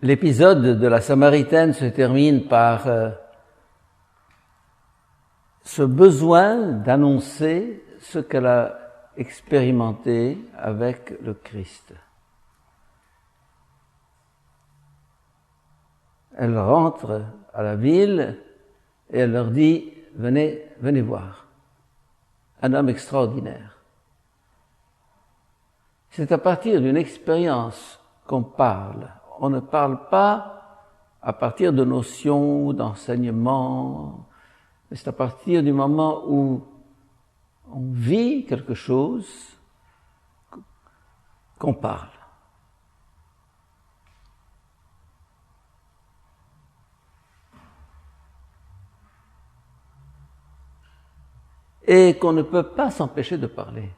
L'épisode de la Samaritaine se termine par ce besoin d'annoncer ce qu'elle a expérimenté avec le Christ. Elle rentre à la ville et elle leur dit « Venez voir, un homme extraordinaire ». C'est à partir d'une expérience qu'on parle. On ne parle pas à partir de notions, d'enseignements, mais c'est à partir du moment où on vit quelque chose qu'on parle. Et qu'on ne peut pas s'empêcher de parler.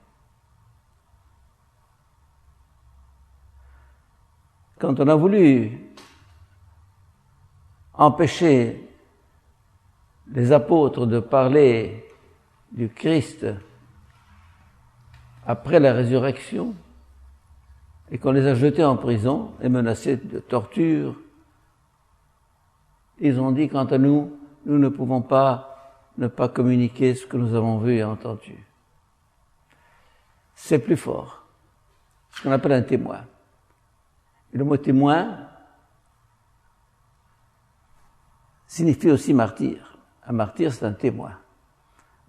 Quand on a voulu empêcher les apôtres de parler du Christ après la résurrection et qu'on les a jetés en prison et menacés de torture, ils ont dit, quant à nous, nous ne pouvons pas ne pas communiquer ce que nous avons vu et entendu. C'est plus fort. Ce qu'on appelle un témoin. Et le mot témoin signifie aussi martyr. Un martyr, c'est un témoin.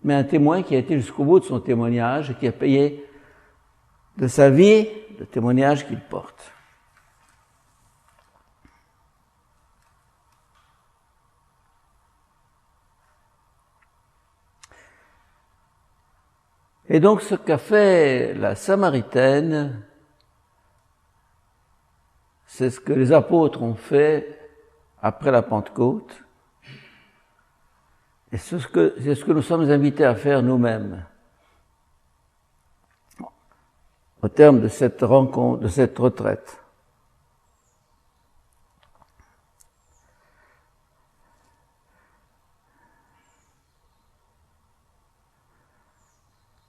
Mais un témoin qui a été jusqu'au bout de son témoignage et qui a payé de sa vie le témoignage qu'il porte. Et donc ce qu'a fait la Samaritaine, c'est ce que les apôtres ont fait après la Pentecôte. Et c'est ce que nous sommes invités à faire nous-mêmes. Au terme de cette rencontre, de cette retraite.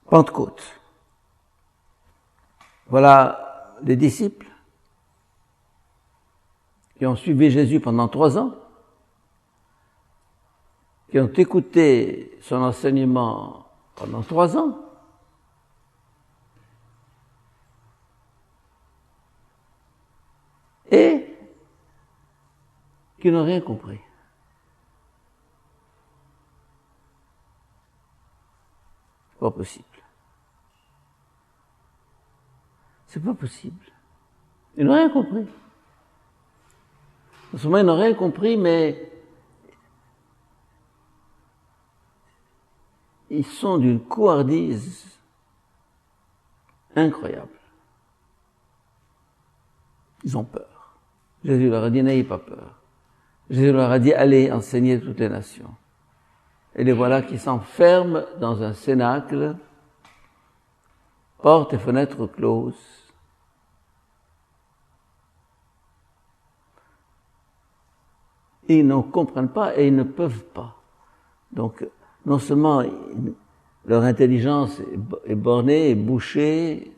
Pentecôte. Voilà les disciples qui ont suivi Jésus pendant 3 ans, qui ont écouté son enseignement pendant 3 ans, et qui n'ont rien compris. C'est pas possible. C'est pas possible. Ils n'ont rien compris. En ce moment, ils n'ont rien compris, mais ils sont d'une couardise incroyable. Ils ont peur. Jésus leur a dit, n'ayez pas peur. Jésus leur a dit, allez enseigner toutes les nations. Et les voilà qui s'enferment dans un cénacle, portes et fenêtres closes. Ils ne comprennent pas et ils ne peuvent pas. Donc, non seulement leur intelligence est bornée, est bouchée,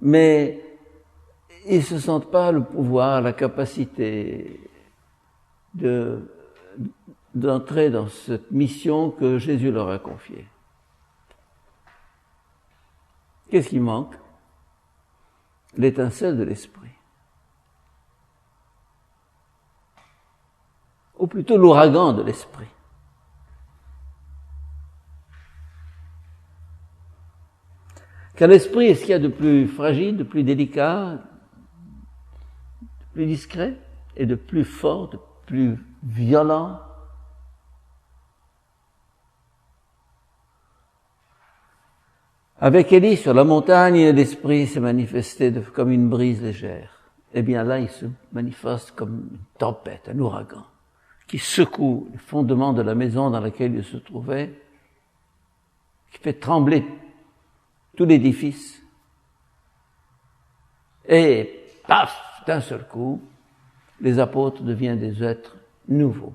mais ils ne se sentent pas le pouvoir, la capacité d'entrer dans cette mission que Jésus leur a confiée. Qu'est-ce qui manque? L'étincelle de l'esprit. Ou plutôt l'ouragan de l'esprit. Car l'esprit est ce qu'il y a de plus fragile, de plus délicat, de plus discret et de plus fort, de plus violent. Avec Élie sur la montagne, l'esprit s'est manifesté comme une brise légère. Eh bien là, il se manifeste comme une tempête, un ouragan, qui secoue les fondements de la maison dans laquelle il se trouvait, qui fait trembler tout l'édifice. Et paf, d'un seul coup, les apôtres deviennent des êtres nouveaux,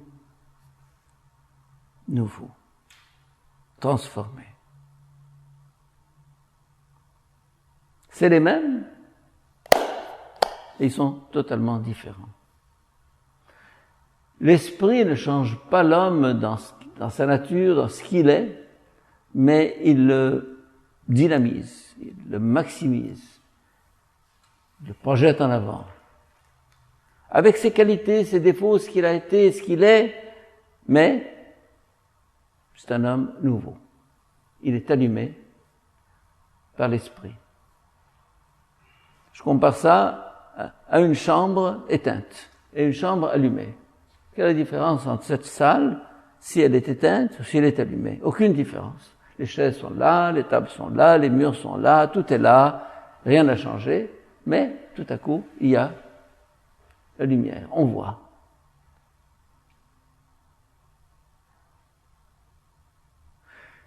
transformés. C'est les mêmes, et ils sont totalement différents. L'esprit ne change pas l'homme dans sa nature, dans ce qu'il est, mais il le dynamise, il le maximise, il le projette en avant. Avec ses qualités, ses défauts, ce qu'il a été, ce qu'il est, mais c'est un homme nouveau. Il est allumé par l'esprit. Je compare ça à une chambre éteinte et une chambre allumée. Quelle est la différence entre cette salle, si elle est éteinte ou si elle est allumée? Aucune différence. Les chaises sont là, les tables sont là, les murs sont là, tout est là, rien n'a changé, mais tout à coup, il y a la lumière, on voit.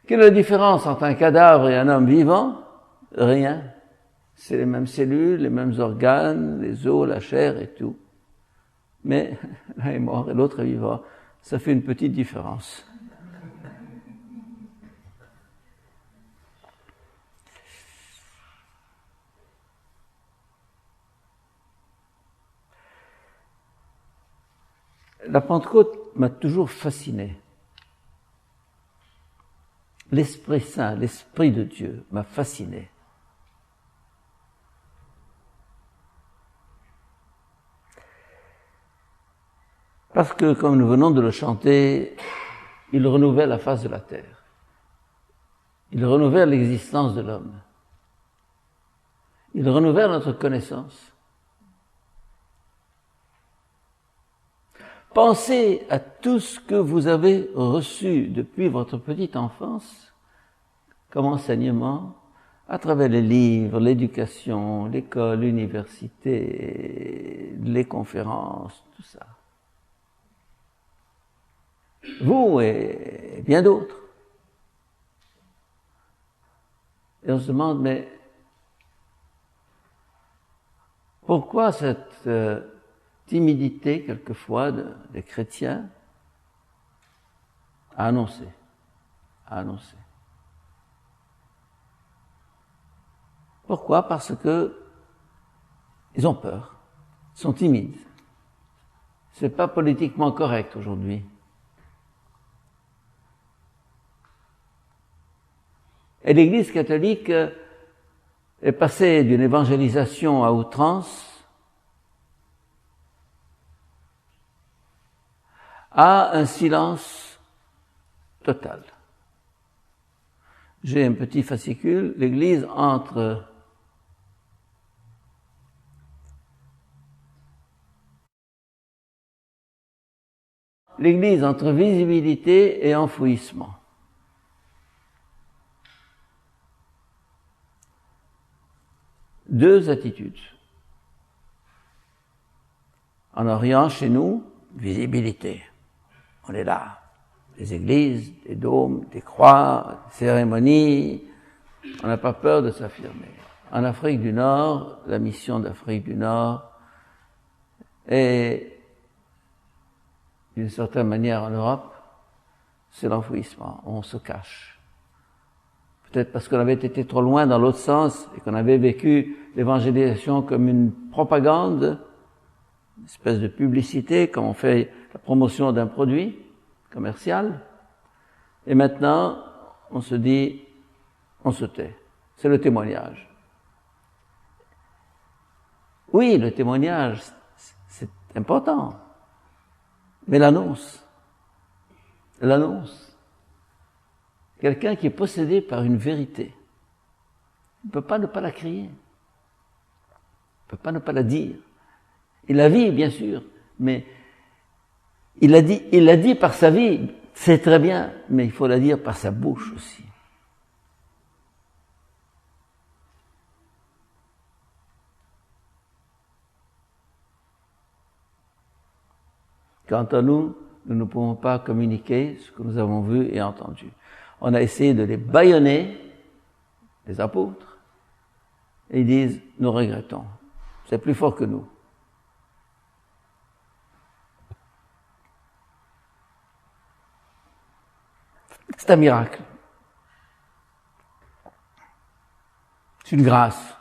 Quelle est la différence entre un cadavre et un homme vivant? Rien. C'est les mêmes cellules, les mêmes organes, les os, la chair et tout. Mais l'un est mort et l'autre est vivant. Ça fait une petite différence. La Pentecôte m'a toujours fasciné. L'Esprit Saint, l'Esprit de Dieu m'a fasciné. Parce que, comme nous venons de le chanter, il renouvelle la face de la terre. Il renouvelle l'existence de l'homme. Il renouvelle notre connaissance. Pensez à tout ce que vous avez reçu depuis votre petite enfance comme enseignement, à travers les livres, l'éducation, l'école, l'université, les conférences, tout ça. Vous et bien d'autres. Et on se demande, mais pourquoi cette timidité, quelquefois, des chrétiens à annoncer. Pourquoi? Parce que ils ont peur, ils sont timides. C'est pas politiquement correct aujourd'hui. Et l'Église catholique est passée d'une évangélisation à outrance à un silence total. J'ai un petit fascicule, l'Église entre visibilité et enfouissement. Deux attitudes. En Orient, chez nous, visibilité. On est là. Des églises, des dômes, des croix, des cérémonies. On n'a pas peur de s'affirmer. En Afrique du Nord, la mission d'Afrique du Nord et d'une certaine manière en Europe, c'est l'enfouissement. On se cache. Peut-être parce qu'on avait été trop loin dans l'autre sens et qu'on avait vécu l'évangélisation comme une propagande, une espèce de publicité, comme on fait la promotion d'un produit commercial. Et maintenant, on se dit, on se tait. C'est le témoignage. Oui, le témoignage, c'est important. Mais l'annonce. Quelqu'un qui est possédé par une vérité. Il ne peut pas ne pas la crier. Il ne peut pas ne pas la dire. Il la vit, bien sûr, mais il l'a dit par sa vie, c'est très bien, mais il faut la dire par sa bouche aussi. Quant à nous, nous ne pouvons pas communiquer ce que nous avons vu et entendu. On a essayé de les bâillonner, les apôtres, et ils disent, nous regrettons. C'est plus fort que nous. C'est un miracle. C'est une grâce.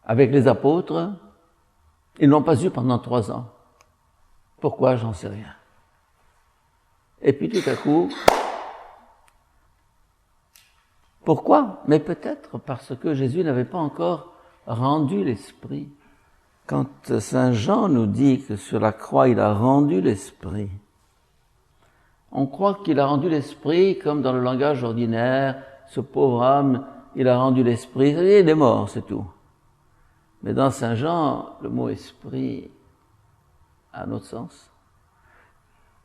Avec les apôtres, Ils ne l'ont pas eu pendant 3 ans. Pourquoi? J'en sais rien. Et puis tout à coup, pourquoi? Mais peut-être parce que Jésus n'avait pas encore rendu l'Esprit. Quand Saint Jean nous dit que sur la croix, il a rendu l'Esprit, on croit qu'il a rendu l'Esprit comme dans le langage ordinaire, ce pauvre homme, il a rendu l'Esprit, il est mort, c'est tout. Mais dans Saint Jean, le mot Esprit a un autre sens.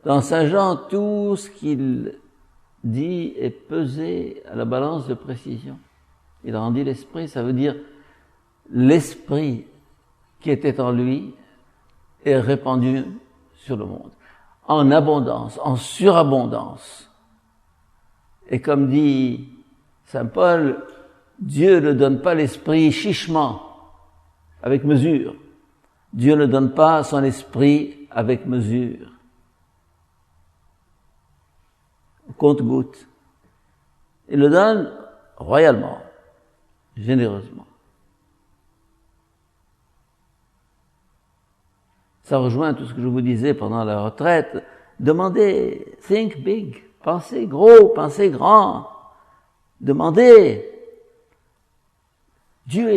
Dans Saint Jean, tout ce qu'il dit est pesé à la balance de précision. Il a rendu l'Esprit, ça veut dire l'Esprit qui était en lui est répandu sur le monde, en abondance, en surabondance. Et comme dit Saint Paul, Dieu ne donne pas l'Esprit chichement, avec mesure. Dieu ne donne pas son Esprit avec mesure. Au compte-gouttes. Il le donne royalement, généreusement. Ça rejoint tout ce que je vous disais pendant la retraite. Demandez, think big, pensez gros, pensez grand. Demandez. Dieu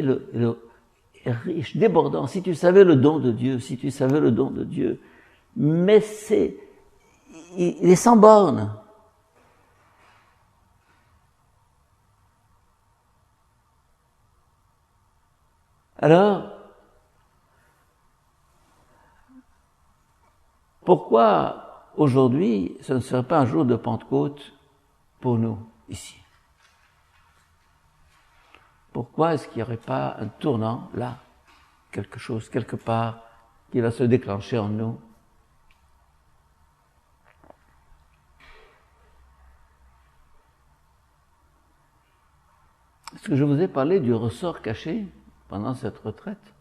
est riche, débordant. Si tu savais le don de Dieu, si tu savais le don de Dieu, mais il est sans borne. Alors, pourquoi aujourd'hui ce ne serait pas un jour de Pentecôte pour nous ici? Pourquoi est-ce qu'il n'y aurait pas un tournant là, quelque chose, quelque part, qui va se déclencher en nous? Est-ce que je vous ai parlé du ressort caché pendant cette retraite?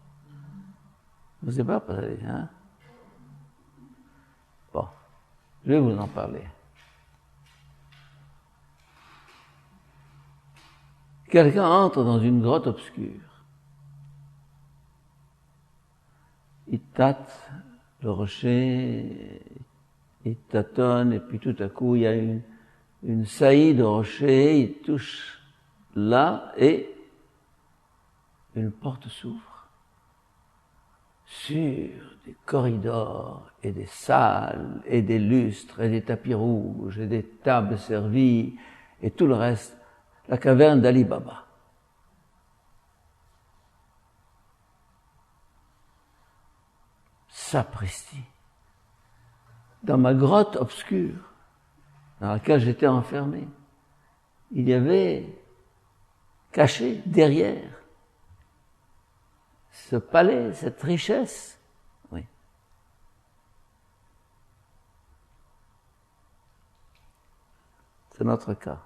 Je ne vous ai pas parlé, hein? Bon, je vais vous en parler. Quelqu'un entre dans une grotte obscure. Il tâte le rocher, il tâtonne, et puis tout à coup, il y a une saillie de rocher, il touche là, et une porte s'ouvre. Sur des corridors, et des salles, et des lustres, et des tapis rouges, et des tables servies, et tout le reste, la caverne d'Ali Baba. Sapristi. Dans ma grotte obscure, dans laquelle j'étais enfermé, il y avait caché derrière ce palais, cette richesse. Oui. C'est notre cas.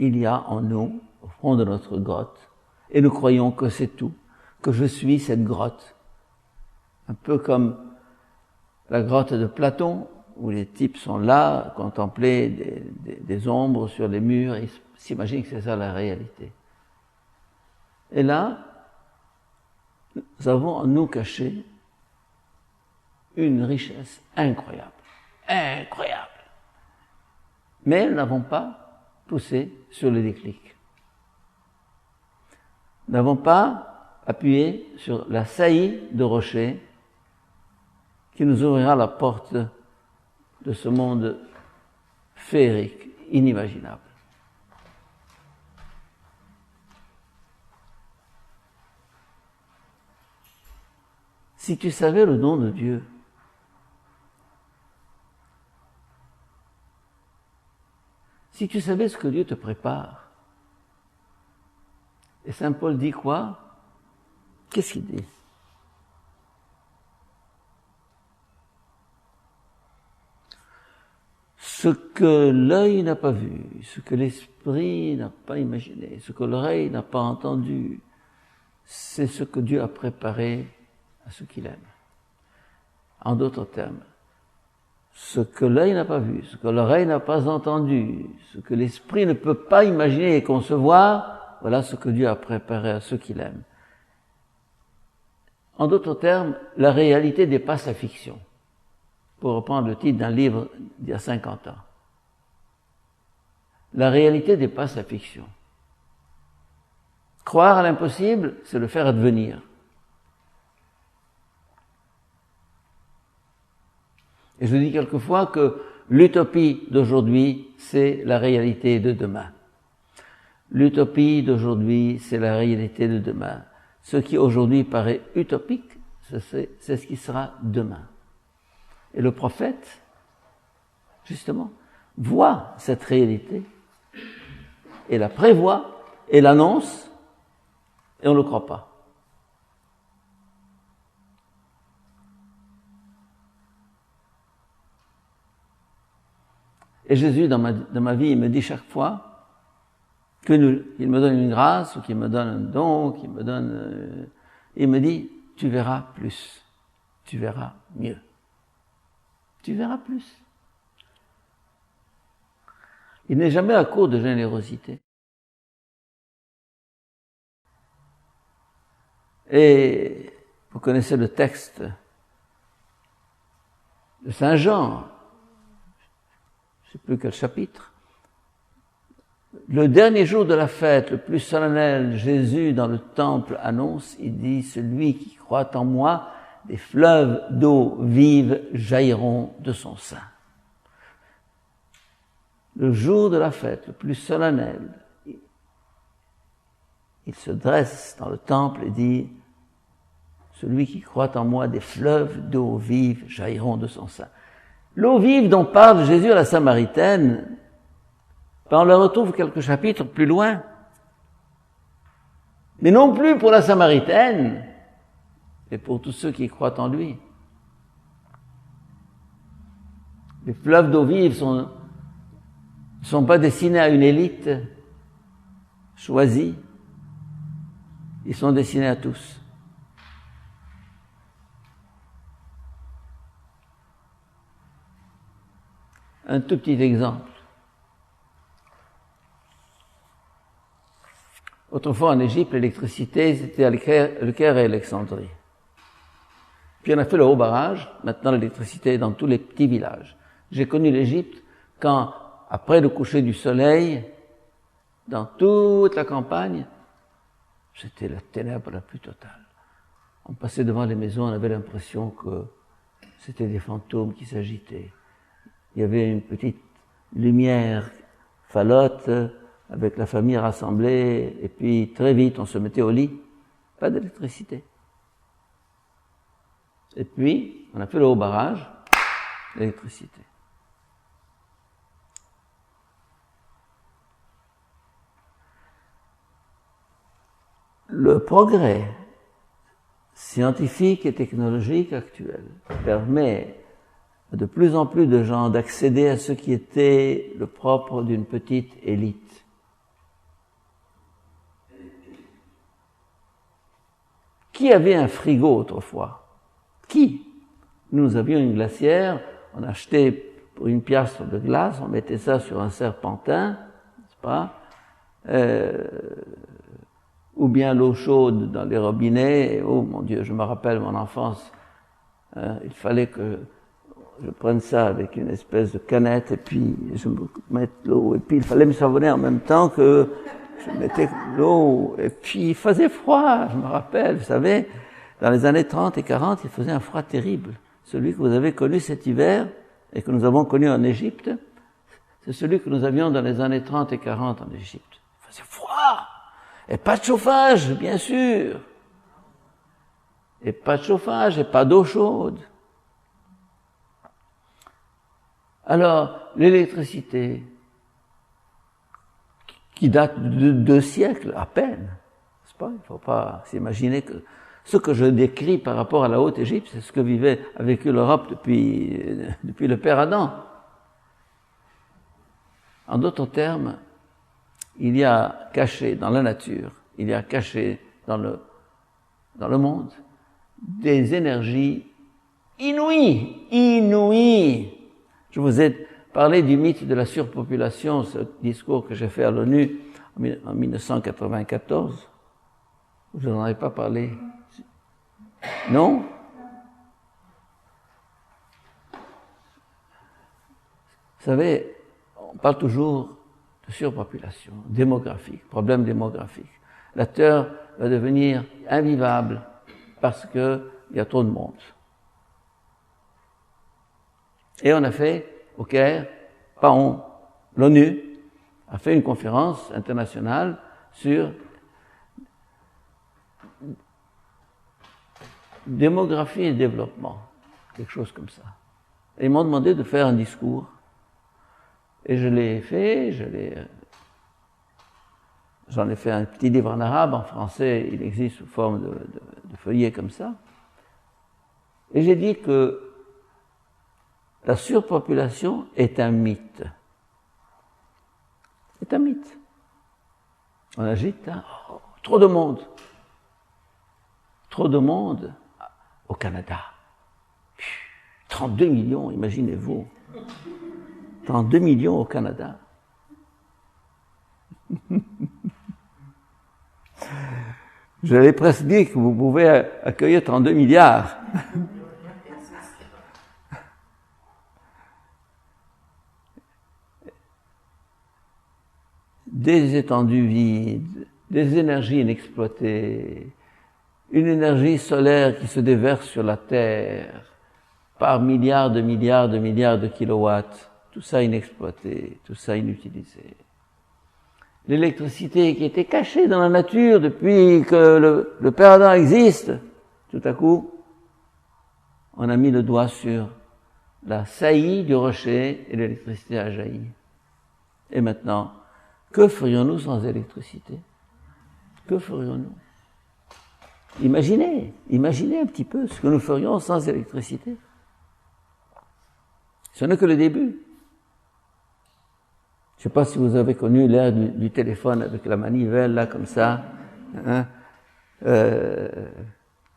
Il y a en nous, au fond de notre grotte, et nous croyons que c'est tout, que je suis cette grotte. Un peu comme la grotte de Platon, où les types sont là, à contempler des ombres sur les murs, et ils s'imaginent que c'est ça la réalité. Et là, nous avons en nous caché une richesse incroyable, incroyable. Mais nous n'avons pas poussé sur le déclic. Nous n'avons pas appuyé sur la saillie de rocher qui nous ouvrira la porte de ce monde féerique, inimaginable. Si tu savais le don de Dieu, si tu savais ce que Dieu te prépare, et Saint Paul dit quoi? Qu'est-ce qu'il dit? Ce que l'œil n'a pas vu, ce que l'esprit n'a pas imaginé, ce que l'oreille n'a pas entendu, c'est ce que Dieu a préparé à ceux qu'il aime. En d'autres termes, ce que l'œil n'a pas vu, ce que l'oreille n'a pas entendu, ce que l'esprit ne peut pas imaginer et concevoir, voilà ce que Dieu a préparé à ceux qu'il aime. En d'autres termes, la réalité dépasse la fiction. Pour reprendre le titre d'un livre d'il y a 50 ans. La réalité dépasse la fiction. Croire à l'impossible, c'est le faire advenir. Et je dis quelquefois que l'utopie d'aujourd'hui, c'est la réalité de demain. L'utopie d'aujourd'hui, c'est la réalité de demain. Ce qui aujourd'hui paraît utopique, c'est ce qui sera demain. Et le prophète, justement, voit cette réalité et la prévoit et l'annonce et on ne le croit pas. Et Jésus, dans ma vie, il me dit chaque fois qu'il me donne une grâce ou qu'il me donne un don, il me dit, tu verras plus, tu verras mieux. Tu verras plus. Il n'est jamais à court de générosité. Et vous connaissez le texte de Saint Jean, je ne sais plus quel chapitre. Le dernier jour de la fête, le plus solennel, Jésus dans le temple annonce, il dit, celui qui croit en moi, des fleuves d'eau vive jailliront de son sein. Le jour de la fête, le plus solennel, il se dresse dans le temple et dit, celui qui croit en moi, des fleuves d'eau vive jailliront de son sein. L'eau vive dont parle Jésus à la Samaritaine, on le retrouve quelques chapitres plus loin. Mais non plus pour la Samaritaine, mais pour tous ceux qui croient en lui. Les fleuves d'eau vive ne sont pas destinés à une élite choisie, ils sont destinés à tous. Un tout petit exemple. Autrefois en Égypte, l'électricité, c'était à Le Caire et Alexandrie. Puis on a fait le haut barrage, maintenant l'électricité est dans tous les petits villages. J'ai connu l'Égypte quand, après le coucher du soleil, dans toute la campagne, c'était la ténèbre la plus totale. On passait devant les maisons, on avait l'impression que c'était des fantômes qui s'agitaient. Il y avait une petite lumière falote avec la famille rassemblée, et puis très vite on se mettait au lit. Pas d'électricité. Et puis, on a fait le haut barrage, l'électricité. Le progrès scientifique et technologique actuel permet à de plus en plus de gens d'accéder à ce qui était le propre d'une petite élite. Qui avait un frigo autrefois? Qui? Nous avions une glacière, on achetait pour 1 piastre de glace, on mettait ça sur un serpentin, n'est-ce pas? Ou bien l'eau chaude dans les robinets. Oh mon Dieu, je me rappelle mon enfance. Il fallait que je prenne ça avec une espèce de canette et puis je me mette l'eau. Et puis il fallait me savonner en même temps que je mettais l'eau. Et puis il faisait froid, je me rappelle, vous savez. Dans les années 30 et 40, il faisait un froid terrible. Celui que vous avez connu cet hiver et que nous avons connu en Égypte, c'est celui que nous avions dans les années 30 et 40 en Égypte. Il faisait froid. Et pas de chauffage, bien sûr. Et pas de chauffage et pas d'eau chaude. Alors, l'électricité, qui date de 2 siècles à peine, n'est-ce pas? Il ne faut pas s'imaginer que ce que je décris par rapport à la Haute-Égypte, c'est ce que a vécu l'Europe depuis le Père Adam. En d'autres termes, il y a caché dans la nature, il y a caché dans le monde des énergies inouïes. Je vous ai parlé du mythe de la surpopulation, ce discours que j'ai fait à l'ONU en 1994. Je n'en avais pas parlé. Non? Vous savez, on parle toujours de surpopulation, démographique, problème démographique. La Terre va devenir invivable parce qu'il y a trop de monde. Et on a fait, au Caire, pas on, l'ONU a fait une conférence internationale sur démographie et développement, quelque chose comme ça. Et ils m'ont demandé de faire un discours. Et je l'ai fait, j'en ai fait un petit livre en arabe, en français, il existe sous forme de feuillet comme ça. Et j'ai dit que la surpopulation est un mythe. C'est un mythe. On agite, hein? Oh, trop de monde. Trop de monde au Canada. 32 millions, imaginez-vous. 32 millions au Canada. J'avais presque dit que vous pouvez accueillir 32 milliards. Des étendues vides, des énergies inexploitées, une énergie solaire qui se déverse sur la Terre par milliards de kilowatts, tout ça inexploité, tout ça inutilisé. L'électricité qui était cachée dans la nature depuis que le Père Adam existe, tout à coup, on a mis le doigt sur la saillie du rocher et l'électricité a jailli. Et maintenant, que ferions-nous sans électricité? Que ferions-nous? Imaginez un petit peu ce que nous ferions sans électricité. Ce n'est que le début. Je ne sais pas si vous avez connu l'ère du téléphone avec la manivelle, là, comme ça. Hein?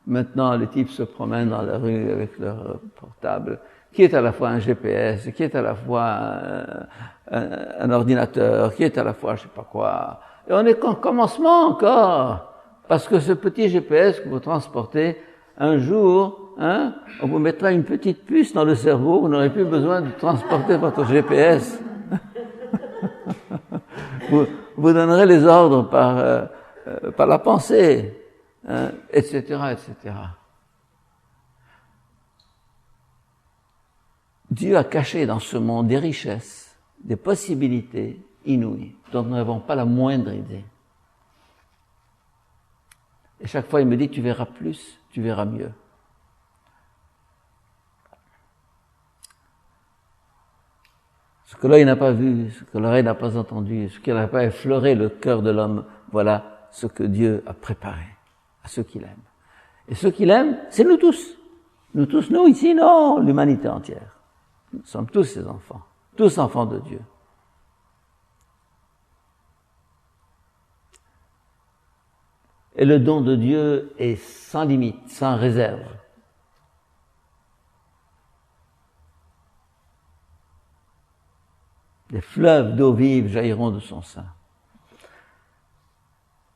Maintenant, les types se promènent dans la rue avec leur portable, qui est à la fois un GPS, qui est à la fois un ordinateur, qui est à la fois je ne sais pas quoi. Et on est qu'en commencement encore, parce que ce petit GPS que vous transportez, un jour, hein, on vous mettra une petite puce dans le cerveau, vous n'aurez plus besoin de transporter votre GPS. Vous donnerez les ordres par la pensée, hein, etc., etc. Dieu a caché dans ce monde des richesses, des possibilités inouïes, dont nous n'avons pas la moindre idée. Et chaque fois, il me dit, tu verras plus, tu verras mieux. Ce que l'œil n'a pas vu, ce que l'oreille n'a pas entendu, ce qui n'a pas effleuré le cœur de l'homme, voilà ce que Dieu a préparé à ceux qu'il aime. Et ceux qu'il aime, c'est nous tous. Nous tous, nous ici, non, l'humanité entière. Nous sommes tous ses enfants, tous enfants de Dieu. Et le don de Dieu est sans limite, sans réserve. Des fleuves d'eau vive jailliront de son sein.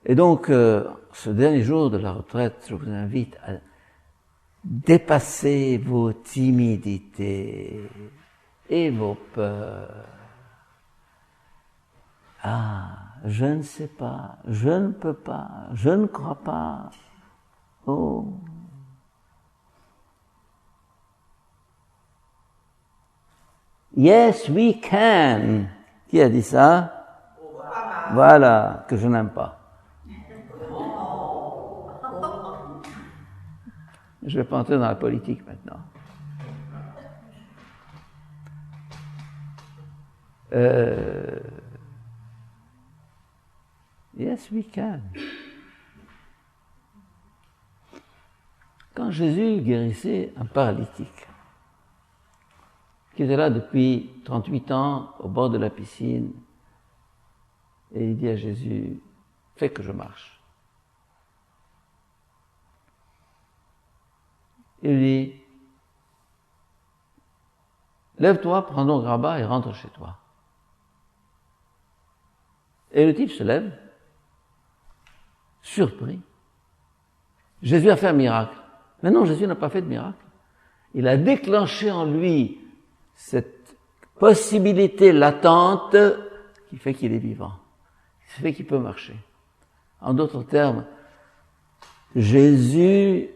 Et donc, ce dernier jour de la retraite, je vous invite à dépasser vos timidités et vos peurs. Ah, je ne sais pas, je ne peux pas, je ne crois pas. Oh. Yes, we can. Qui a dit ça? Voilà, que je n'aime pas. Je ne vais pas entrer dans la politique maintenant. Yes, we can. Quand Jésus guérissait un paralytique, qui était là depuis 38 ans au bord de la piscine, et il dit à Jésus, fais que je marche. Il dit, lève-toi, prends ton grabat et rentre chez toi. Et le type se lève, surpris. Jésus a fait un miracle. Mais non, Jésus n'a pas fait de miracle. Il a déclenché en lui cette possibilité latente qui fait qu'il est vivant, qui fait qu'il peut marcher. En d'autres termes, Jésus,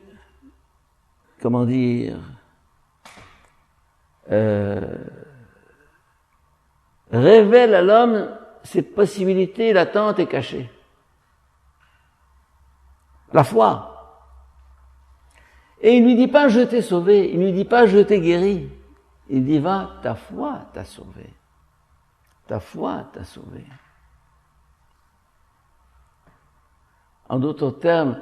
comment dire, révèle à l'homme cette possibilité latente et cachée. La foi. Et il ne lui dit pas « je t'ai sauvé », il ne lui dit pas « je t'ai guéri ». Il dit « va, ta foi t'a sauvé ». Ta foi t'a sauvé. En d'autres termes,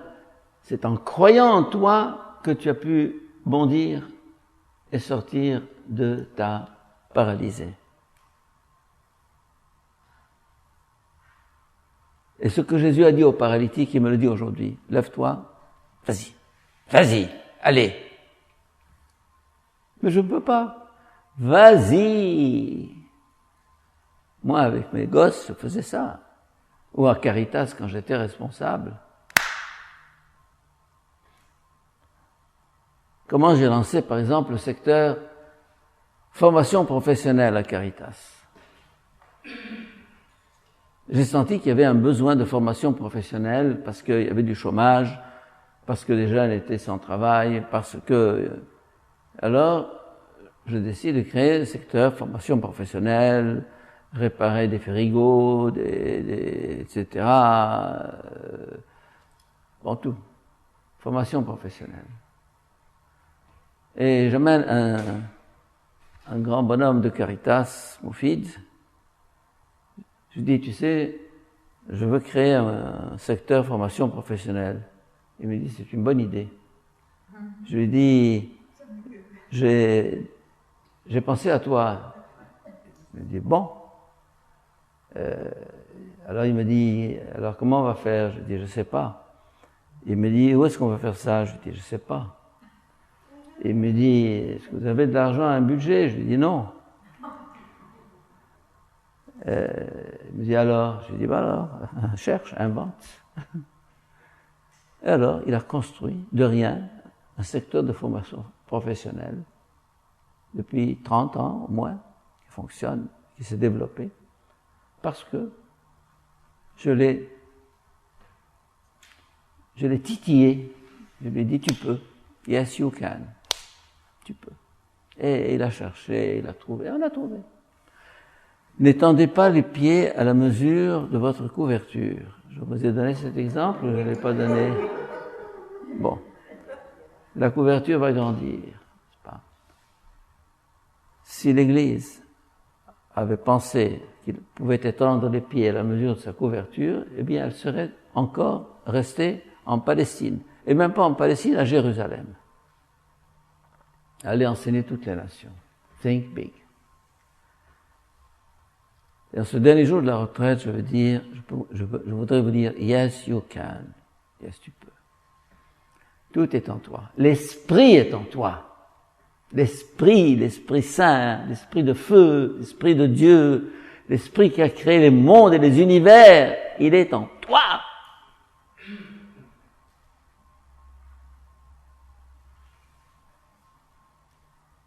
c'est en croyant en toi que tu as pu bondir et sortir de ta paralysée. Et ce que Jésus a dit au paralytique, il me le dit aujourd'hui. Lève-toi, vas-y, allez. Mais je ne peux pas. Vas-y. Moi, avec mes gosses, je faisais ça. Ou à Caritas, quand j'étais responsable. Comment j'ai lancé, par exemple, le secteur formation professionnelle à Caritas. J'ai senti qu'il y avait un besoin de formation professionnelle parce qu'il y avait du chômage, parce que les jeunes étaient sans travail, parce que... Alors, je décide de créer le secteur formation professionnelle, réparer des frigos, etc. Bon, tout. Formation professionnelle. Et j'amène un grand bonhomme de Caritas, Moufid. Je dis, tu sais, je veux créer un secteur formation professionnelle. Il me dit, c'est une bonne idée. Je lui dis, j'ai pensé à toi. Il me dit, bon. Alors il me dit, alors comment on va faire? Je dis, je sais pas. Il me dit, où est-ce qu'on va faire ça? Je dis, je sais pas. Il me dit, est-ce que vous avez de l'argent, un budget? Je lui dis, non. Il me dit, alors? Je lui dis, bah alors, cherche, invente. Et alors, il a construit de rien un secteur de formation professionnelle depuis 30 ans au moins, qui fonctionne, qui s'est développé, parce que je l'ai titillé. Je lui ai dit, tu peux. Yes, you can. Tu peux. Et il a cherché, il a trouvé, on a trouvé. N'étendez pas les pieds à la mesure de votre couverture. Je vous ai donné cet exemple, je ne l'ai pas donné. Bon. La couverture va grandir. C'est pas. Si l'Église avait pensé qu'il pouvait étendre les pieds à la mesure de sa couverture, eh bien, elle serait encore restée en Palestine. Et même pas en Palestine, à Jérusalem. Aller enseigner toutes les nations. Think big. Et en ce dernier jour de la retraite, je voudrais vous dire, yes, you can. Yes, tu peux. Tout est en toi. L'Esprit est en toi. L'Esprit Saint, l'Esprit de feu, l'Esprit de Dieu, l'Esprit qui a créé les mondes et les univers, il est en toi.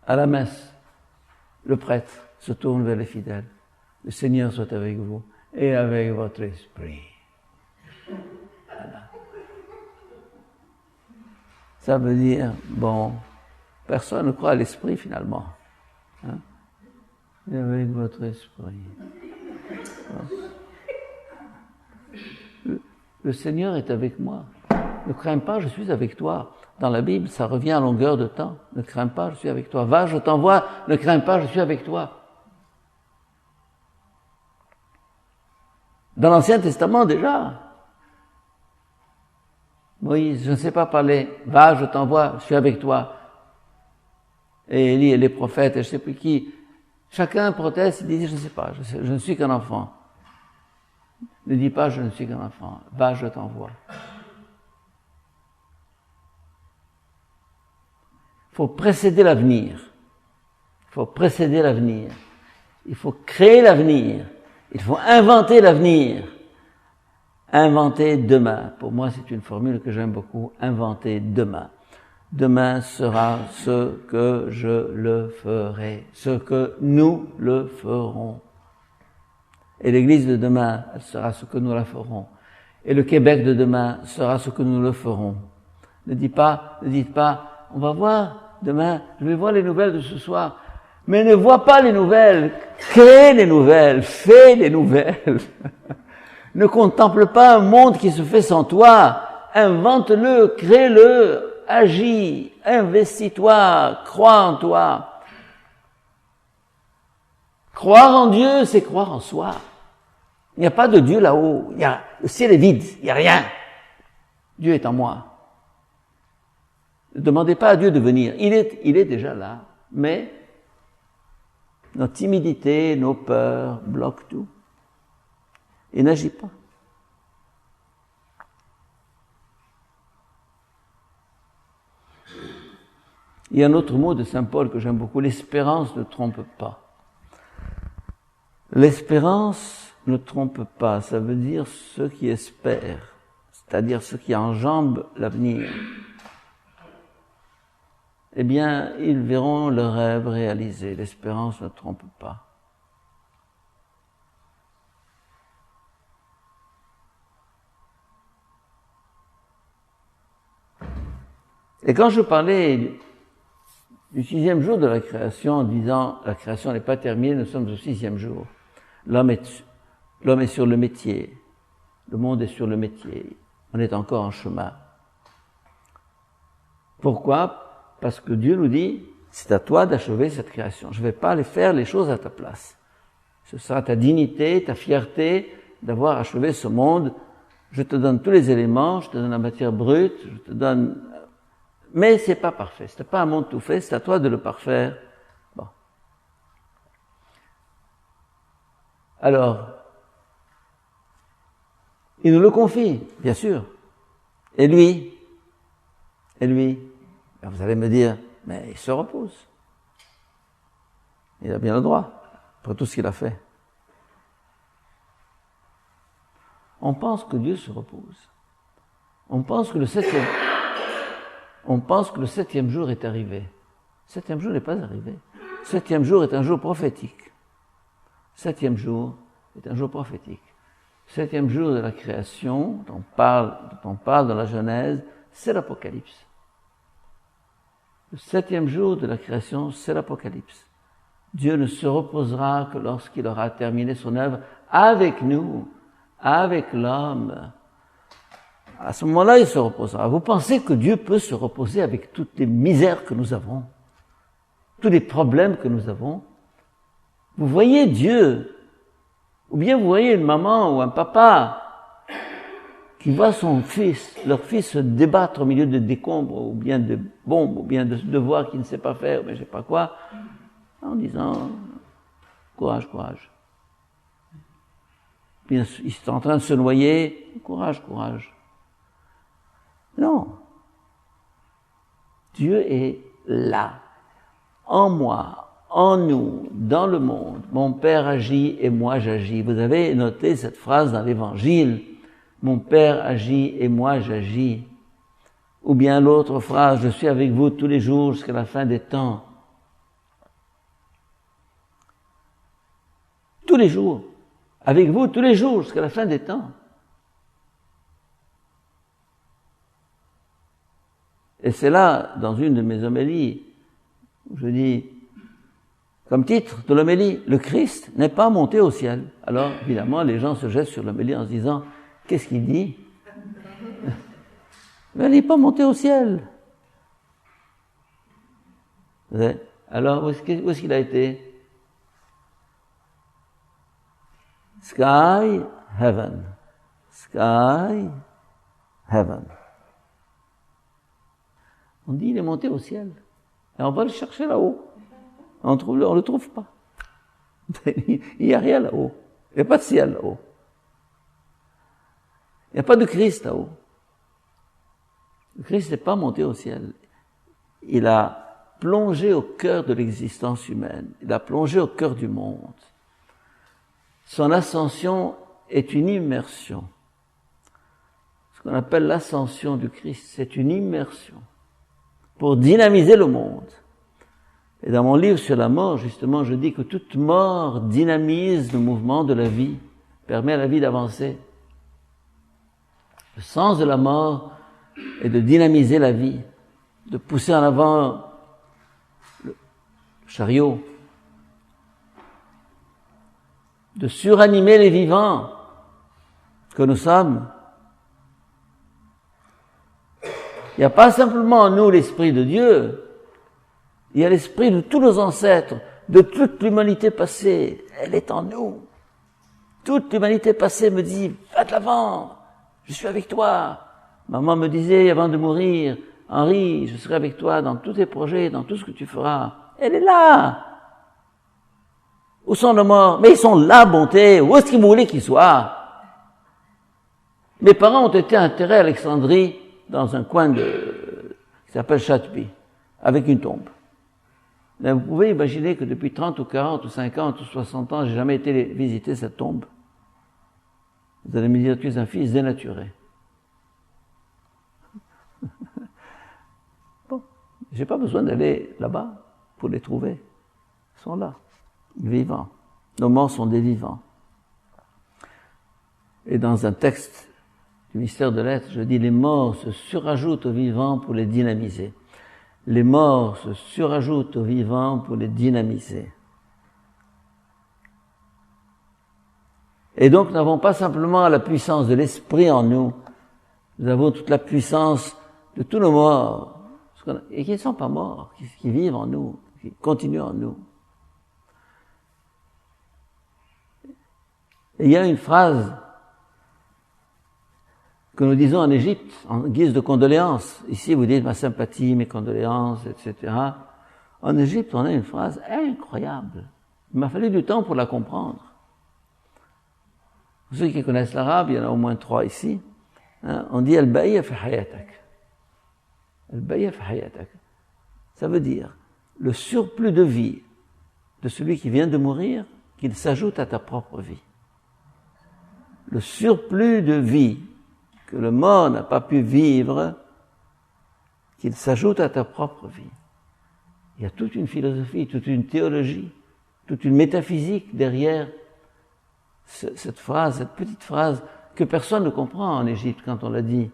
À la messe, le prêtre se tourne vers les fidèles. Le Seigneur soit avec vous et avec votre esprit. Voilà. Ça veut dire, bon, personne ne croit à l'esprit finalement. Hein? Et avec votre esprit. Le Seigneur est avec moi. Ne crains pas, je suis avec toi. Dans la Bible, ça revient à longueur de temps. Ne crains pas, je suis avec toi. Va, je t'envoie. Ne crains pas, je suis avec toi. Dans l'Ancien Testament déjà, Moïse, je ne sais pas parler. Va, je t'envoie, je suis avec toi. Et Élie et les prophètes, et je ne sais plus qui. Chacun proteste, il dit, je ne sais pas, je ne suis qu'un enfant. Ne dis pas, je ne suis qu'un enfant. Va, je t'envoie. Il faut précéder l'avenir. Il faut précéder l'avenir. Il faut créer l'avenir. Il faut inventer l'avenir. Inventer demain. Pour moi, c'est une formule que j'aime beaucoup. Inventer demain. demain sera ce que je le ferai, ce que nous le ferons. Et l'Église de demain, elle sera ce que nous la ferons. Et le Québec de demain sera ce que nous le ferons. Ne dites pas, on va voir demain, je vais voir les nouvelles de ce soir. Mais ne vois pas les nouvelles, crée les nouvelles, fais les nouvelles. Ne contemple pas un monde qui se fait sans toi, invente-le, crée-le, agis, investis-toi, crois en toi. Croire en Dieu, c'est croire en soi. Il n'y a pas de Dieu là-haut, le ciel est vide, il n'y a rien. Dieu est en moi. Ne demandez pas à Dieu de venir, il est déjà là, mais notre timidité, nos peurs bloquent tout. Il n'agit pas. Il y a un autre mot de Saint Paul que j'aime beaucoup, l'espérance ne trompe pas. L'espérance ne trompe pas, ça veut dire ceux qui espèrent, c'est-à-dire ceux qui enjambent l'avenir. Eh bien, ils verront leurs rêves réalisés. L'espérance ne trompe pas. Et quand je parlais du 6e jour de la création, en disant la création n'est pas terminée, nous sommes au 6e jour. L'homme est sur le métier. Le monde est sur le métier. On est encore en chemin. Pourquoi ? Parce que Dieu nous dit, c'est à toi d'achever cette création. Je ne vais pas aller faire les choses à ta place. Ce sera ta dignité, ta fierté d'avoir achevé ce monde. Je te donne tous les éléments, je te donne la matière brute, je te donne... Mais c'est pas parfait. C'est pas un monde tout fait, c'est à toi de le parfaire. Bon. Alors, il nous le confie, bien sûr. Et lui, vous allez me dire, mais il se repose. Il a bien le droit, après tout ce qu'il a fait. On pense que Dieu se repose. On pense que le septième jour est arrivé. Le 7e jour n'est pas arrivé. Le 7e jour est un jour prophétique. Le 7e jour est un jour prophétique. Le 7e jour de la création, dont on parle dans la Genèse, c'est l'Apocalypse. Le 7e jour de la création, c'est l'Apocalypse. Dieu ne se reposera que lorsqu'il aura terminé son œuvre avec nous, avec l'homme. À ce moment-là, il se reposera. Vous pensez que Dieu peut se reposer avec toutes les misères que nous avons, tous les problèmes que nous avons? Vous voyez Dieu, ou bien vous voyez une maman ou un papa qui voit leur fils se débattre au milieu de décombres, ou bien de bombes, ou bien de devoirs qu'il ne sait pas faire, mais je ne sais pas quoi, en disant « courage, courage ». Bien, il est en train de se noyer, « courage, courage ». Non. Dieu est là, en moi, en nous, dans le monde. Mon Père agit et moi j'agis. Vous avez noté cette phrase dans l'Évangile. Mon Père agit et moi j'agis. Ou bien l'autre phrase, je suis avec vous tous les jours jusqu'à la fin des temps. Tous les jours. Avec vous tous les jours jusqu'à la fin des temps. Et c'est là, dans une de mes homélies, où je dis, comme titre de l'homélie, le Christ n'est pas monté au ciel. Alors, évidemment, les gens se jettent sur l'homélie en se disant, qu'est-ce qu'il dit? Mais il n'est pas monté au ciel. Alors, où est-ce qu'il a été? Sky, heaven. Sky, heaven. On dit, il est monté au ciel. Et on va le chercher là-haut. On le trouve pas. Il n'y a rien là-haut. Il n'y a pas de ciel là-haut. Il n'y a pas de Christ là-haut. Le Christ n'est pas monté au ciel. Il a plongé au cœur de l'existence humaine. Il a plongé au cœur du monde. Son ascension est une immersion. Ce qu'on appelle l'ascension du Christ, c'est une immersion. pour dynamiser le monde. Et dans mon livre sur la mort, justement, je dis que toute mort dynamise le mouvement de la vie, permet à la vie d'avancer. Le sens de la mort est de dynamiser la vie, de pousser en avant le chariot, de suranimer les vivants que nous sommes. Il n'y a pas simplement en nous l'Esprit de Dieu, il y a l'Esprit de tous nos ancêtres, de toute l'humanité passée, elle est en nous. Toute l'humanité passée me dit, va de l'avant, je suis avec toi. Maman me disait avant de mourir, Henri, je serai avec toi dans tous tes projets, dans tout ce que tu feras. Elle est là. Où sont nos morts? Mais ils sont là, bonté. Où est-ce que vous voulez qu'ils soient? Mes parents ont été enterrés à Alexandrie, dans un coin qui s'appelle Châteauby, avec une tombe. Mais vous pouvez imaginer que depuis 30 ou 40 ou 50 ou 60 ans, j'ai jamais été visiter cette tombe. Vous allez me dire, tu es un fils dénaturé. Bon, j'ai pas besoin d'aller là-bas pour les trouver. Ils sont là, vivants. Nos morts sont des vivants. Et dans un texte du mystère de l'être, je dis, les morts se surajoutent aux vivants pour les dynamiser. Les morts se surajoutent aux vivants pour les dynamiser. Et donc, nous n'avons pas simplement la puissance de l'esprit en nous, nous avons toute la puissance de tous nos morts, et qui ne sont pas morts, qui vivent en nous, qui continuent en nous. Et il y a une phrase que nous disons en Égypte, en guise de condoléances. Ici, vous dites ma sympathie, mes condoléances, etc. En Égypte, on a une phrase incroyable. Il m'a fallu du temps pour la comprendre. Pour ceux qui connaissent l'arabe, il y en a au moins 3 ici. On dit al-ba'iyya fi hayatak. Al-ba'iyya fi hayatak. Ça veut dire le surplus de vie de celui qui vient de mourir, qu'il s'ajoute à ta propre vie. Le surplus de vie que le mort n'a pas pu vivre, qu'il s'ajoute à ta propre vie. Il y a toute une philosophie, toute une théologie, toute une métaphysique derrière cette phrase, cette petite phrase que personne ne comprend en Égypte quand on l'a dit.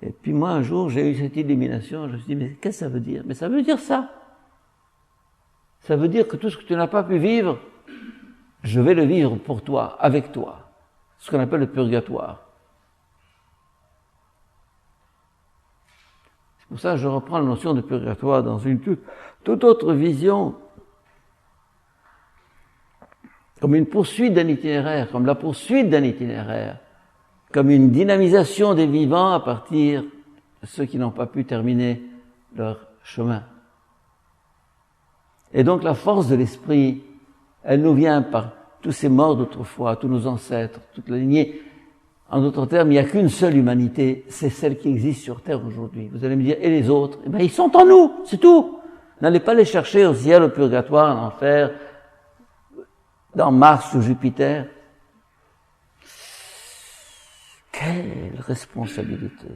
Et puis moi, un jour, j'ai eu cette illumination, je me suis dit, mais qu'est-ce que ça veut dire? Mais ça veut dire ça. Ça veut dire que tout ce que tu n'as pas pu vivre, je vais le vivre pour toi, avec toi. Ce qu'on appelle le purgatoire. C'est pour ça que je reprends la notion de purgatoire dans une toute autre vision, comme une poursuite d'un itinéraire, comme la poursuite d'un itinéraire, comme une dynamisation des vivants à partir de ceux qui n'ont pas pu terminer leur chemin. Et donc la force de l'esprit, elle nous vient par tous ces morts d'autrefois, tous nos ancêtres, toute la lignée. En d'autres termes, il n'y a qu'une seule humanité, c'est celle qui existe sur Terre aujourd'hui. Vous allez me dire, et les autres? Eh bien, ils sont en nous, c'est tout. N'allez pas les chercher au ciel, au purgatoire, en enfer, dans Mars ou Jupiter. Quelle responsabilité!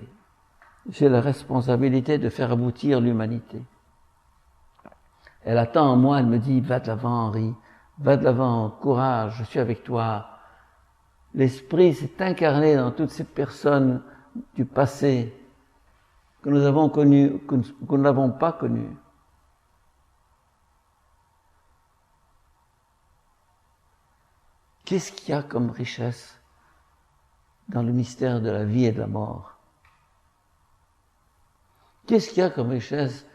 J'ai la responsabilité de faire aboutir l'humanité. Elle attend en moi, elle me dit, va de l'avant, Henri. Va de l'avant, courage, je suis avec toi. L'Esprit s'est incarné dans toutes ces personnes du passé que nous avons connues, que nous n'avons pas connues. Qu'est-ce qu'il y a comme richesse dans le mystère de la vie et de la mort? Qu'est-ce qu'il y a comme richesse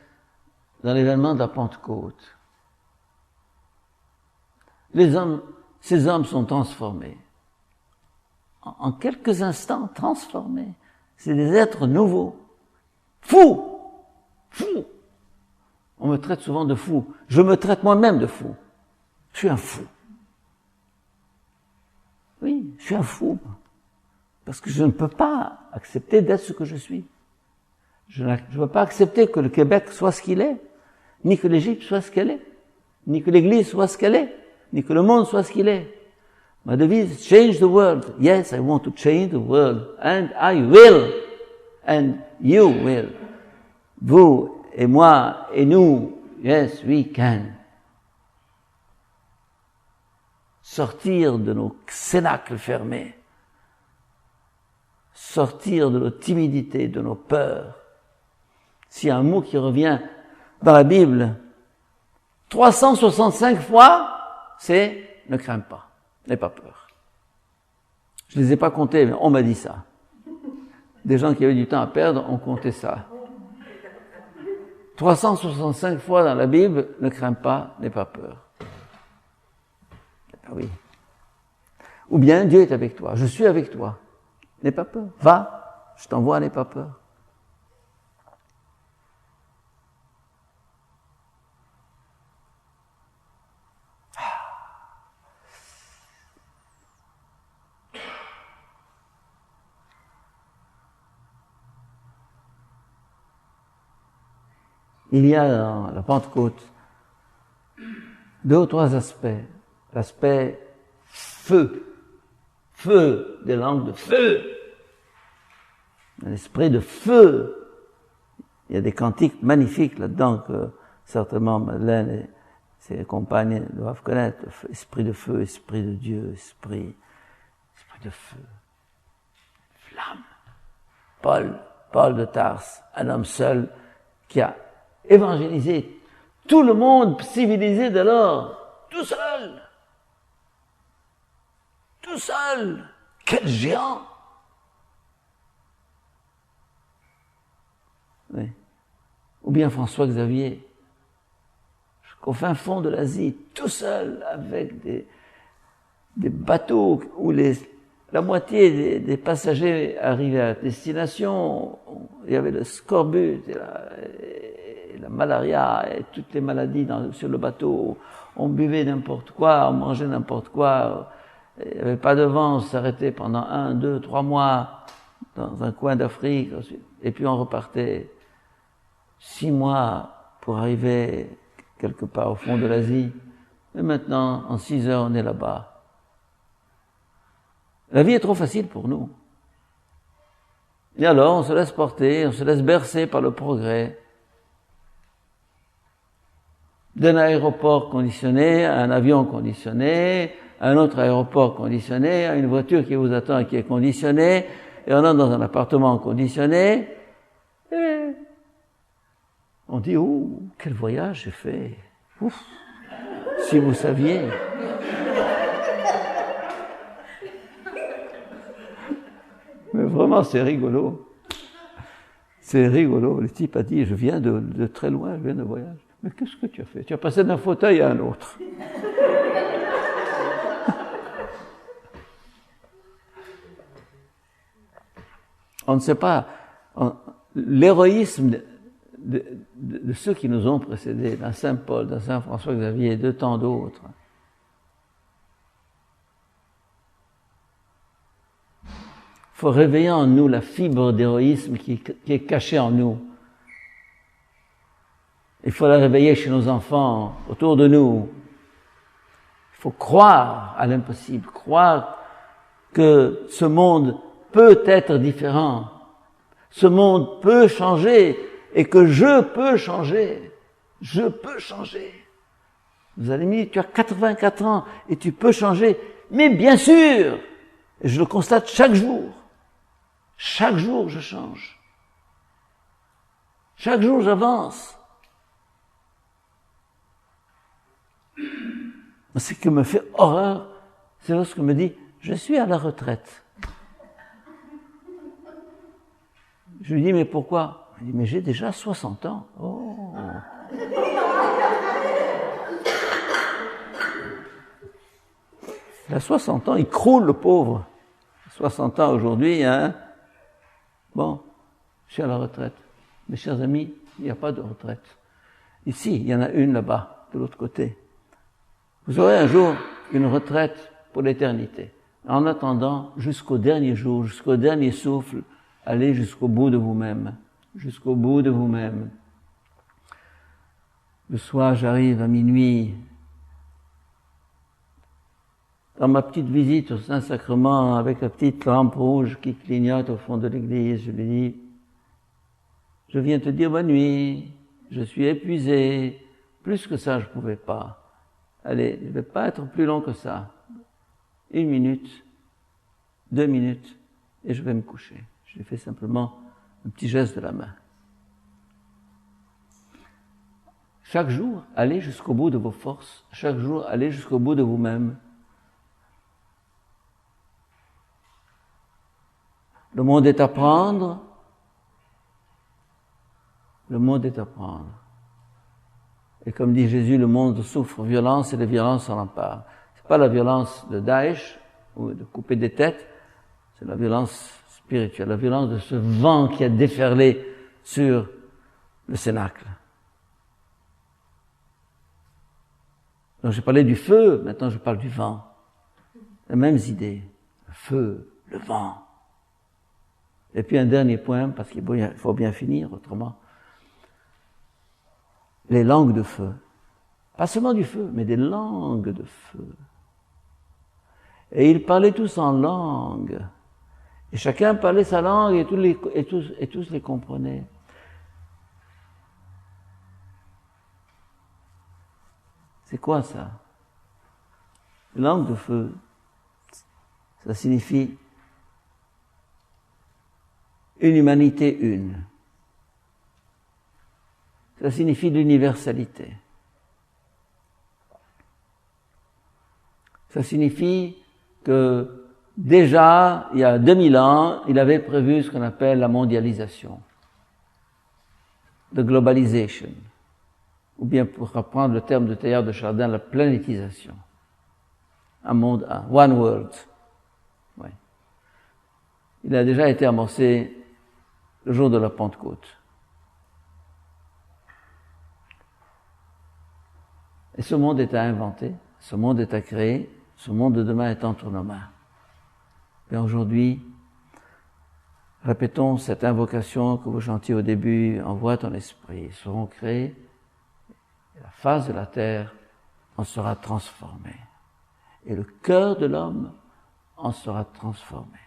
dans l'événement de la Pentecôte? Ces hommes sont transformés. En quelques instants, transformés. C'est des êtres nouveaux. Fous! Fous! On me traite souvent de fou. Je me traite moi-même de fou. Je suis un fou. Oui, je suis un fou. Parce que je ne peux pas accepter d'être ce que je suis. Je ne peux pas accepter que le Québec soit ce qu'il est, ni que l'Égypte soit ce qu'elle est, ni que l'Église soit ce qu'elle est, ni que le monde soit ce qu'il est. Ma devise, change the world. Yes, I want to change the world. And I will. And you will. vous et moi et nous, yes, we can. Sortir de nos cénacles fermés, sortir de nos timidités, de nos peurs. S'il y a un mot qui revient dans la Bible 365 fois, c'est « ne crains pas, n'aie pas peur ». Je ne les ai pas comptés, mais on m'a dit ça. Des gens qui avaient du temps à perdre ont compté ça. 365 fois dans la Bible, « ne crains pas, n'aie pas peur ». Ah oui. Ou bien Dieu est avec toi, je suis avec toi. N'aie pas peur. Va, je t'envoie, n'aie pas peur. Il y a dans la Pentecôte 2 ou 3 aspects. L'aspect feu, feu, des langues de feu, un esprit de feu. Il y a des cantiques magnifiques là-dedans que certainement Madeleine et ses compagnes doivent connaître. Esprit de feu, esprit de Dieu, esprit de feu, flamme. Paul de Tarse, un homme seul qui a évangélisé tout le monde civilisé d'alors, tout seul. Tout seul. Quel géant! Oui. Ou bien François Xavier, jusqu'au fin fond de l'Asie, tout seul, avec des bateaux où la moitié des passagers arrivaient à destination. Il y avait le scorbut et la malaria et toutes les maladies sur le bateau. On buvait n'importe quoi, on mangeait n'importe quoi. Il n'y avait pas de vent, on s'arrêtait pendant 1, 2, 3 mois dans un coin d'Afrique, et puis on repartait 6 mois pour arriver quelque part au fond de l'Asie. Et maintenant, en 6 heures, on est là-bas. La vie est trop facile pour nous. Et alors, on se laisse porter, on se laisse bercer par le progrès. D'un aéroport conditionné à un avion conditionné, à un autre aéroport conditionné, à une voiture qui vous attend et qui est conditionnée, et on entre dans un appartement conditionné, et on dit, oh, quel voyage j'ai fait. Ouf, si vous saviez. Mais vraiment, c'est rigolo. C'est rigolo. Le type a dit, je viens de très loin, je viens de voyage. Mais qu'est-ce que tu as fait? Tu as passé d'un fauteuil à un autre. On ne sait pas, l'héroïsme de ceux qui nous ont précédés, dans Saint Paul, dans Saint François Xavier et de tant d'autres. Il faut réveiller en nous la fibre d'héroïsme qui est cachée en nous. Il faut la réveiller chez nos enfants, autour de nous. Il faut croire à l'impossible, croire que ce monde peut être différent. Ce monde peut changer et que je peux changer. Je peux changer. Vous allez me dire, tu as 84 ans et tu peux changer. Mais bien sûr, et je le constate chaque jour. Chaque jour, je change. Chaque jour, j'avance. Ce qui me fait horreur, c'est lorsqu'on me dit, je suis à la retraite. Je lui dis, mais pourquoi? Il dit, mais j'ai déjà 60 ans. Oh. Il a 60 ans, il croule le pauvre. 60 ans aujourd'hui, hein. Bon, je suis à la retraite. Mes chers amis, il n'y a pas de retraite. Ici, il y en a une là-bas, de l'autre côté. Vous aurez un jour une retraite pour l'éternité. En attendant, jusqu'au dernier jour, jusqu'au dernier souffle, allez jusqu'au bout de vous-même. Jusqu'au bout de vous-même. Le soir, j'arrive à minuit. Dans ma petite visite au Saint-Sacrement, avec la petite lampe rouge qui clignote au fond de l'église, je lui dis, Je viens te dire bonne nuit. Je suis épuisé. Plus que ça, je pouvais pas. Allez, je ne vais pas être plus long que ça. 1 minute, 2 minutes, et je vais me coucher. Je lui fais simplement un petit geste de la main. Chaque jour, allez jusqu'au bout de vos forces. Chaque jour, allez jusqu'au bout de vous-même. Le monde est à prendre. Le monde est à prendre. Et comme dit Jésus, le monde souffre violence et la violence s'en empare. C'est pas la violence de Daesh ou de couper des têtes, c'est la violence spirituelle, la violence de ce vent qui a déferlé sur le Cénacle. Donc j'ai parlé du feu, maintenant je parle du vent. Les mêmes idées. Le feu, le vent. Et puis un dernier point, parce qu'il faut bien finir autrement. Les langues de feu. Pas seulement du feu, mais des langues de feu. Et ils parlaient tous en langue. Et chacun parlait sa langue et tous les comprenaient. C'est quoi ça? Langue de feu. Ça signifie une humanité une. Ça signifie l'universalité. Ça signifie que déjà, il y a 2000 ans, il avait prévu ce qu'on appelle la mondialisation. The globalization. Ou bien, pour reprendre le terme de Teilhard de Chardin, la planétisation. Un monde, one world. Ouais. Il a déjà été amorcé le jour de la Pentecôte. Et ce monde est à inventer, ce monde est à créer, ce monde de demain est entre nos mains. Et aujourd'hui, répétons cette invocation que vous chantiez au début, envoie ton esprit, ils seront créés, et la face de la terre en sera transformée. Et le cœur de l'homme en sera transformé.